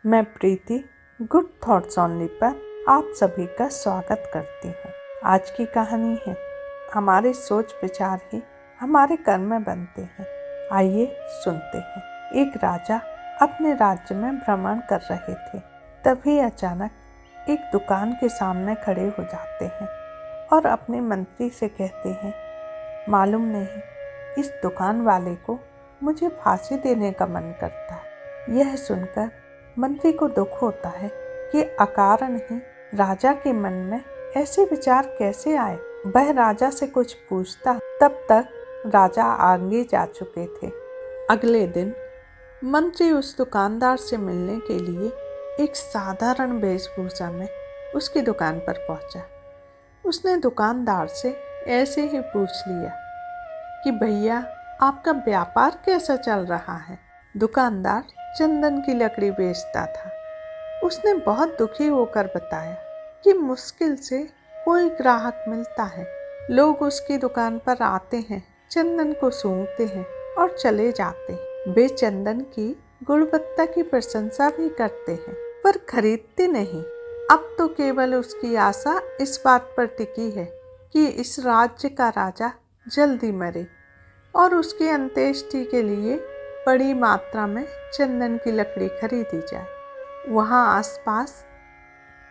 मैं प्रीति good thoughts only पर आप सभी का स्वागत करती हूँ। आज की कहानी है हमारे सोच विचार ही हमारे कर्म में बनते हैं। आइए सुनते हैं। एक राजा अपने राज्य में भ्रमण कर रहे थे। तभी अचानक एक दुकान के सामने खड़े हो जाते हैं और अपने मंत्री से कहते हैं, मालूम नहीं इस दुकान वाले को मुझे फांसी देने का मन करता है। यह सुनकर मंत्री को दुख होता है कि अकारण ही राजा के मन में ऐसे विचार कैसे आए। वह राजा से कुछ पूछता, तब तक राजा आगे जा चुके थे। अगले दिन मंत्री उस दुकानदार से मिलने के लिए एक साधारण वेशभूषा में उसकी दुकान पर पहुंचा। उसने दुकानदार से ऐसे ही पूछ लिया कि भैया आपका व्यापार कैसा चल रहा है। दुकानदार चंदन की लकड़ी बेचता था। उसने बहुत दुखी होकर बताया कि मुश्किल से कोई ग्राहक मिलता है। लोग उसकी दुकान पर आते हैं, चंदन को सूंघते हैं और चले जाते हैं। वे चंदन की गुणवत्ता की प्रशंसा भी करते हैं पर खरीदते नहीं। अब तो केवल उसकी आशा इस बात पर टिकी है कि इस राज्य का राजा जल्दी मरे और उसकी अंत्येष्टि के लिए बड़ी मात्रा में चंदन की लकड़ी खरीदी जाए। वहाँ आसपास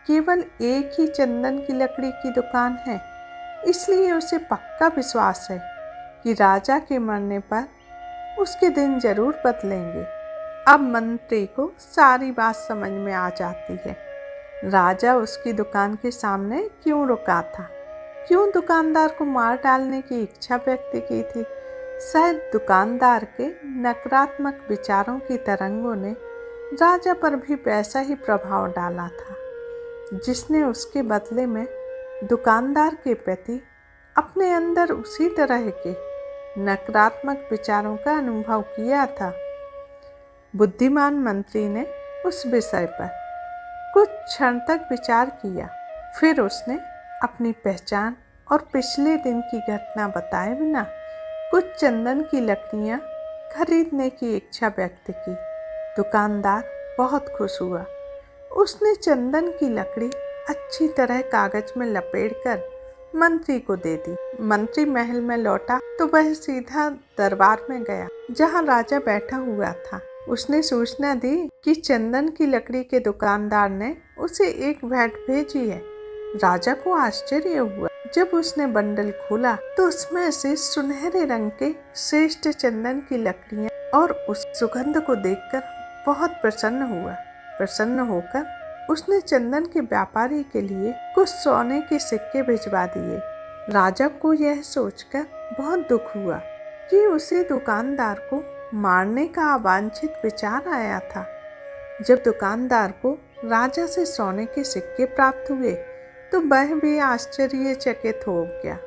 केवल एक ही चंदन की लकड़ी की दुकान है, इसलिए उसे पक्का विश्वास है कि राजा के मरने पर उसके दिन जरूर बदलेंगे। अब मंत्री को सारी बात समझ में आ जाती है। राजा उसकी दुकान के सामने क्यों रुका था, क्यों दुकानदार को मार डालने की इच्छा व्यक्त की थी। शायद दुकानदार के नकारात्मक विचारों की तरंगों ने राजा पर भी वैसा ही प्रभाव डाला था, जिसने उसके बदले में दुकानदार के प्रति अपने अंदर उसी तरह के नकारात्मक विचारों का अनुभव किया था। बुद्धिमान मंत्री ने उस विषय पर कुछ क्षण तक विचार किया। फिर उसने अपनी पहचान और पिछले दिन की घटना बताए बिना कुछ चंदन की लकड़ियाँ खरीदने की इच्छा व्यक्त की। दुकानदार बहुत खुश हुआ। उसने चंदन की लकड़ी अच्छी तरह कागज में लपेटकर मंत्री को दे दी। मंत्री महल में लौटा तो वह सीधा दरबार में गया जहाँ राजा बैठा हुआ था। उसने सूचना दी कि चंदन की लकड़ी के दुकानदार ने उसे एक भेंट भेजी है। राजा को आश्चर्य हुआ जब उसने बंडल खोला तो उसमें से सुनहरे रंग के श्रेष्ठ चंदन की लकड़ियां और उस सुगंध को देखकर बहुत प्रसन्न होकर उसने चंदन के व्यापारी के लिए कुछ सोने के सिक्के भिजवा दिए। राजा को यह सोचकर बहुत दुख हुआ कि उसे दुकानदार को मारने का अवांछित विचार आया था। जब दुकानदार को राजा से सोने के सिक्के प्राप्त हुए तो वह भी आश्चर्यचकित हो गया।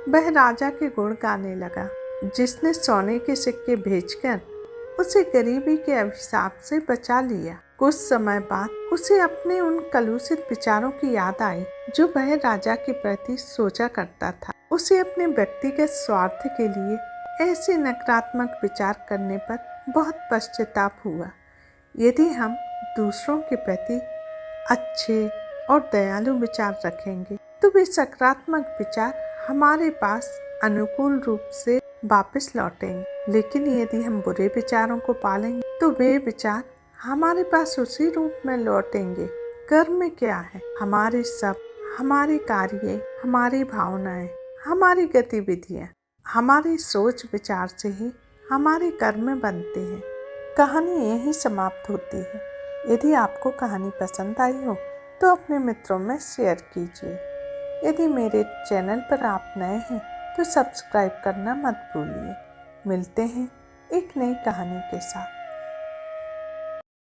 वह राजा के गुण गाने लगा, जिसने सोने के सिक्के भेजकर उसे गरीबी के अभिशाप से बचा लिया। कुछ समय बाद उसे अपने उन कलुषित विचारों की याद आई जो वह राजा के प्रति सोचा करता था। उसे अपने व्यक्तिगत स्वार्थ के लिए ऐसे नकारात्मक विचार करने पर बहुत पश्चाताप हुआ। यदि हम दूसरों के प्रति अच्छे और दयालु विचार रखेंगे तो वे सकारात्मक विचार हमारे पास अनुकूल रूप से वापस लौटेंगे। लेकिन यदि हम बुरे विचारों को पालेंगे तो वे विचार हमारे पास उसी रूप में लौटेंगे। कर्म क्या है? हमारे सब, हमारे कार्य, हमारी भावनाएं, हमारी गतिविधियां, हमारी सोच विचार से ही हमारे कर्म बनते हैं। कहानी यहीं समाप्त होती है। यदि आपको कहानी पसंद आई हो तो अपने मित्रों में शेयर कीजिए। यदि मेरे चैनल पर आप नए हैं तो सब्सक्राइब करना मत भूलिए। मिलते हैं एक नई कहानी के साथ।